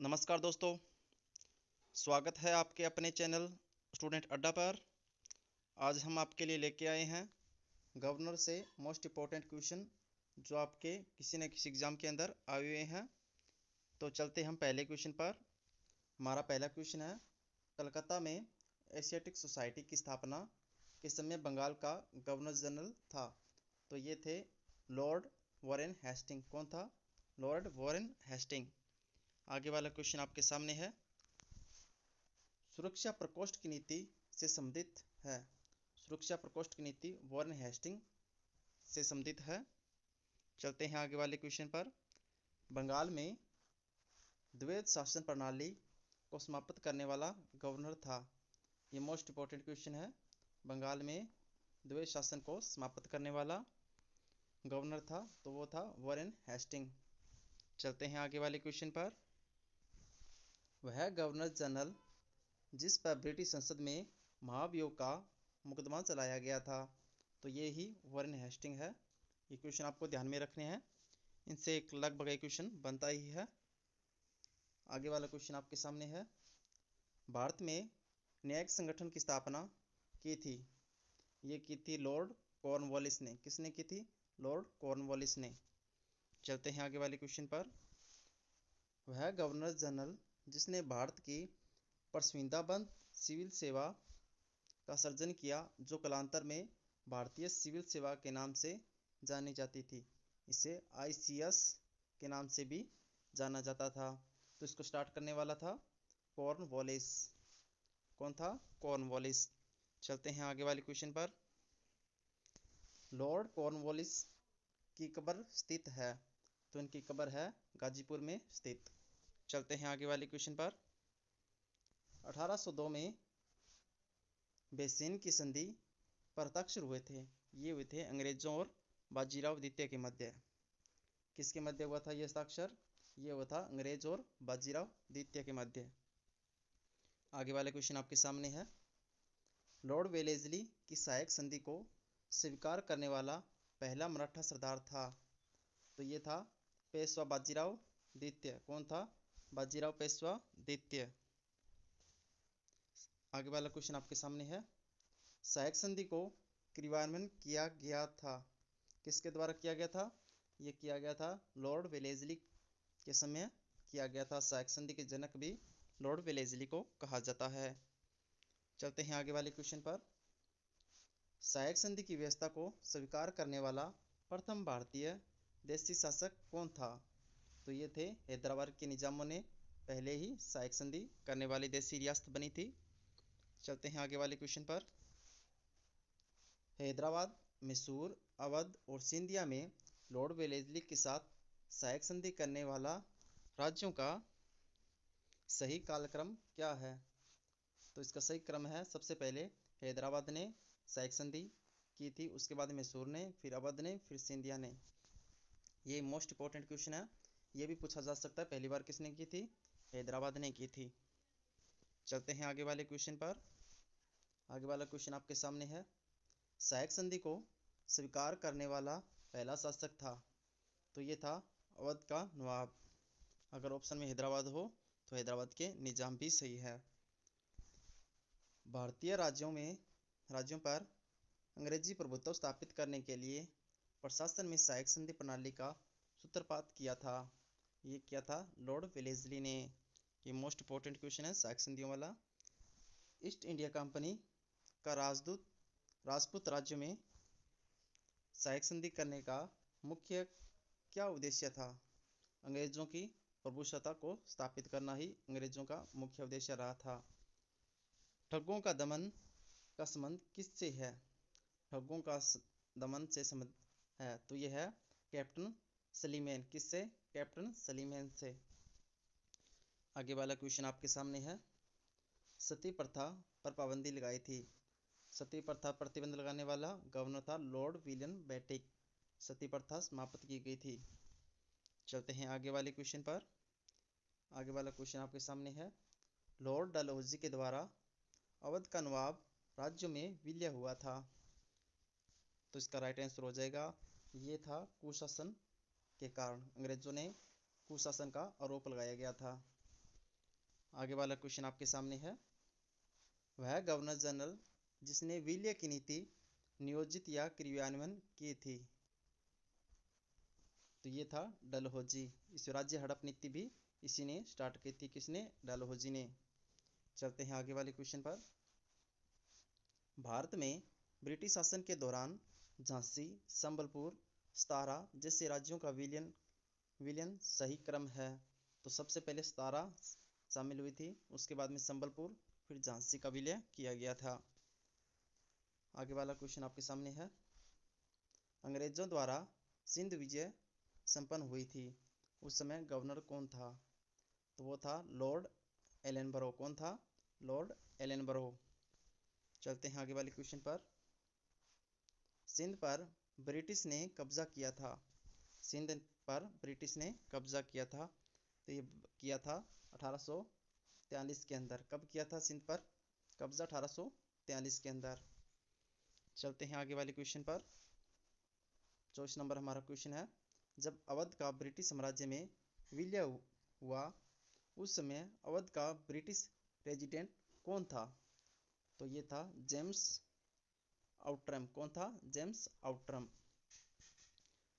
नमस्कार दोस्तों, स्वागत है आपके अपने चैनल स्टूडेंट अड्डा पर। आज हम आपके लिए लेके आए हैं गवर्नर से मोस्ट इम्पोर्टेंट क्वेश्चन जो आपके किसी न किसी एग्ज़ाम के अंदर आए हुए हैं। तो चलते हम पहले क्वेश्चन पर। हमारा पहला क्वेश्चन है, कलकत्ता में एशियाटिक सोसाइटी की स्थापना के समय बंगाल का गवर्नर जनरल था। तो ये थे लॉर्ड वॉरेन हेस्टिंग। कौन था? Lord Warren Hastings. आगे वाला क्वेश्चन आपके सामने है, सुरक्षा प्रकोष्ठ की नीति से संबंधित है। सुरक्षा प्रकोष्ठ की नीति वॉरेन हेस्टिंग से संबंधित है। चलते हैं आगे वाले क्वेश्चन पर। बंगाल में द्वैध शासन प्रणाली को समाप्त करने वाला गवर्नर था। ये मोस्ट इम्पोर्टेंट क्वेश्चन है। बंगाल में द्वैध शासन को समाप्त करने वाला गवर्नर था, तो वो था वॉरेन हेस्टिंग। चलते हैं आगे वाले क्वेश्चन पर। वह गवर्नर जनरल जिस पर ब्रिटिश संसद में महाभियोग का मुकदमा चलाया गया था, तो ये ही वॉरेन हेस्टिंग है। ये क्वेश्चन आपको ध्यान में रखने हैं, इनसे एक लगभग एक क्वेश्चन बनता ही है। आगे वाला क्वेश्चन आपके सामने है, भारत में न्यायिक संगठन की स्थापना की थी। ये की थी लॉर्ड कॉर्नवालिस ने। किसने की थी? लॉर्ड कॉर्नवालिस ने। चलते हैं आगे वाले क्वेश्चन पर। वह गवर्नर जनरल जिसने भारत की पसंदीदा बंद सिविल सेवा का सर्जन किया, जो कालांतर में भारतीय सिविल सेवा के नाम से जानी जाती थी। इसे आईसीएस के नाम से भी जाना जाता था। तो इसको स्टार्ट करने वाला था कॉर्नवालिस। कौन था? कॉर्नवालिस। चलते हैं आगे वाले क्वेश्चन पर। लॉर्ड कॉर्नवालिस की कब्र स्थित है, तो इनकी कब्र है गाजीपुर में स्थित। चलते हैं आगे वाले क्वेश्चन पर। 1802 में बेसिन की संधि पर हस्ताक्षर हुए थे। ये हुए थे अंग्रेजों और बाजीराव द्वितीय के मध्य। किसके मध्य हुआ था ये हस्ताक्षर? ये हुआ था अंग्रेज और बाजीराव द्वितीय के मध्य। आगे वाले क्वेश्चन आपके सामने है, लॉर्ड वेलेस्ली की सहायक संधि को स्वीकार करने वाला पहला मराठा सरदार था। तो ये था पेशवा बाजीराव द्वितीय। कौन था? बाजीराव पेशवा द्वितीय। आगे वाला क्वेश्चन आपके सामने है, सहायक संधि को क्रियान्वयन किया गया था। किसके द्वारा किया गया था? ये किया गया था लॉर्ड वेलेस्ली के समय किया गया था। सहायक संधि के जनक भी लॉर्ड वेलेस्ली को कहा जाता है। चलते हैं आगे वाले क्वेश्चन पर। सहायक संधि की व्यवस्था को स्वीकार करने वाला प्रथम भारतीय देशी शासक कौन था? तो ये थे हैदराबाद के निजामों ने पहले ही सहायक संधि करने वाली देशी रियासत बनी थी। चलते हैं आगे वाले क्वेश्चन पर। हैदराबाद, मैसूर, अवध और सिंधिया में लॉर्ड वेलेस्ली के साथ सहायक संधि करने वाला राज्यों का सही कालक्रम क्या है? तो इसका सही क्रम है, सबसे पहले हैदराबाद ने सहायक संधि की थी, उसके बाद मैसूर ने, फिर अवध ने, फिर सिंधिया ने। ये मोस्ट इंपॉर्टेंट क्वेश्चन है, ये भी पूछा जा सकता है पहली बार किसने की थी? हैदराबाद ने की थी। चलते हैं आगे वाले क्वेश्चन पर। आगे वाला क्वेश्चन आपके सामने है, सहायक संधि को स्वीकार करने वाला पहला शासक था। तो ये था अवध का नवाब। अगर ऑप्शन में हैदराबाद हो तो हैदराबाद के निजाम भी सही है। भारतीय राज्यों पर अंग्रेजी प्रभुत्व स्थापित करने के लिए प्रशासन में सहायक संधि प्रणाली का सूत्रपात किया था। ये किया था लॉर्ड वेलेस्ली ने। ये मोस्ट इंपॉर्टेंट क्वेश्चन है सहायक संधियों वाला। ईस्ट इंडिया कंपनी का राजपूत राज्य में सहायक संधि करने का मुख्य क्या उद्देश्य था? अंग्रेजों की प्रभुसत्ता को स्थापित करना ही अंग्रेजों का मुख्य उद्देश्य रहा था। ठगों का दमन का संबंध किससे है? ठगों का दमन से संबंध है, तो यह है कैप्टन सलीमैन। किससे? कैप्टन सलीमैन से। आगे वाला क्वेश्चन आपके सामने है, सती प्रथा पर पाबंदी लगाई थी। सती प्रथा प्रतिबंध लगाने वाला गवर्नर था लॉर्ड विलियम बेंटिक। सती प्रथा समाप्त की गई थी। चलते हैं आगे वाले क्वेश्चन पर। आगे वाला क्वेश्चन आपके सामने है, लॉर्ड डलहौजी के द्वारा अवध का नवाब राज्य में विलय हुआ था। तो इसका राइट आंसर हो जाएगा, ये था कुशासन के कारण। अंग्रेजों ने कुशासन का आरोप लगाया गया था। आगे वाला क्वेश्चन आपके सामने है, वह गवर्नर जनरल जिसने विलय की नीति नियोजित या क्रियान्वयन की थी। तो ये था डलहौजी। इस राज्य हड़प नीति भी इसी ने स्टार्ट की थी। किसने? डलहौजी ने। चलते हैं आगे वाले क्वेश्चन पर। भारत में ब्रिटिश शासन के दौरान झांसी, संबलपुर, सतारा जैसे राज्यों का विलयन सही क्रम है? तो सबसे पहले सतारा शामिल हुई थी, उसके बाद में संबलपुर, फिर झांसी का विलय किया गया था। आगे वाला क्वेश्चन आपके सामने है, अंग्रेजों द्वारा सिंध विजय संपन्न हुई थी, उस समय गवर्नर कौन था? तो वो था लॉर्ड एलनबरो। कौन था? Lord Ellenborough. चलते हैं आगे वाले क्वेश्चन पर। सिंध पर ब्रिटिश ने कब्जा किया था। सिंध पर ब्रिटिश ने कब्जा किया था, तो ये किया था 1843 के अंदर। कब किया था सिंध पर कब्जा? 1843 के अंदर। चलते हैं आगे वाले क्वेश्चन पर। 24 नंबर हमारा क्वेश्चन है, जब अवध का ब्रिटिश साम्राज्य में विलय हुआ उस समय अवध का ब्रिटिश रेजिडेंट कौन था? तो ये था जेम्स आउट्रम। कौन था? James Outram.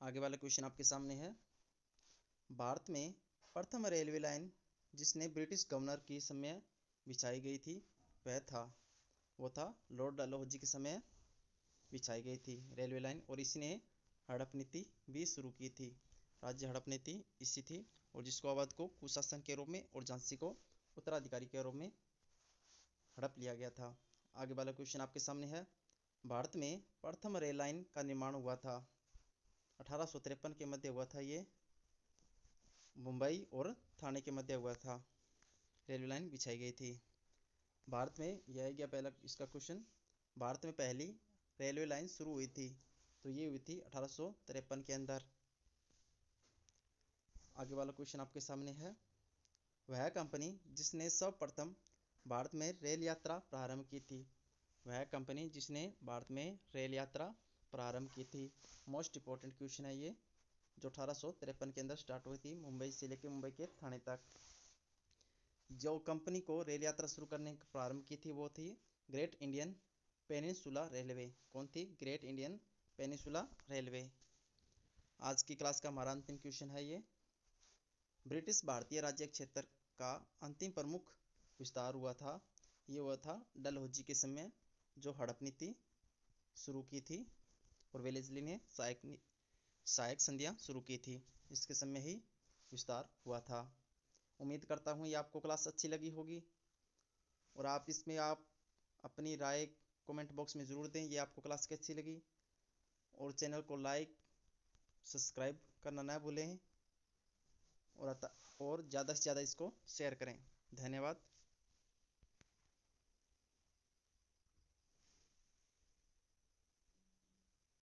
आगे वाला क्वेश्चन आपके सामने है, भारत में प्रथम रेलवे लाइन जिसने ब्रिटिश गवर्नर की समय बिछाई गई थी वो था लॉर्ड डलहौजी के समय बिछाई गई थी रेलवे लाइन, और इसी ने हड़प नीति भी शुरू की थी। राज्य हड़प नीति इसी थी, और जिसको अवध को कुशासन के रूप में और झांसी को उत्तराधिकारी के रूप में हड़प लिया गया था। आगे वाला क्वेश्चन आपके सामने है, भारत में प्रथम रेल लाइन का निर्माण हुआ था 1853 के मध्य हुआ था। ये मुंबई और ठाणे के मध्य हुआ था, रेलवे लाइन बिछाई गई थी। भारत में यह गया पहला इसका क्वेश्चन, भारत में पहली रेलवे लाइन शुरू हुई थी, तो ये हुई थी 1853 के अंदर। आगे वाला क्वेश्चन आपके सामने है, वह कंपनी जिसने सर्वप्रथम भारत में रेल यात्रा प्रारंभ की थी। वह कंपनी जिसने भारत में रेल यात्रा प्रारंभ की थी। मोस्ट इंपॉर्टेंट क्वेश्चन है ये, जो 1853 के अंदर स्टार्ट हुई थी, मुंबई से लेकर मुंबई के ठाणे तक। जो कंपनी को रेल यात्रा शुरू करने की प्रारंभ की थी वो थी ग्रेट इंडियन पेनिनसुला रेलवे। कौन थी? Great Indian peninsula railway. आज की क्लास का हमारा अंतिम क्वेश्चन है ये, ब्रिटिश भारतीय राज्य क्षेत्र का अंतिम प्रमुख विस्तार हुआ था, ये हुआ था डलहौजी के समय, जो हड़प नीति शुरू की थी और वेलेस्ली ने सहायक संधियां शुरू की थी, इसके समय ही विस्तार हुआ था। उम्मीद करता हूँ ये आपको क्लास अच्छी लगी होगी, और आप इसमें आप अपनी राय कमेंट बॉक्स में ज़रूर दें, ये आपको क्लास कैसी लगी। और चैनल को लाइक सब्सक्राइब करना ना भूलें, और ज़्यादा से ज़्यादा इसको शेयर करें। धन्यवाद।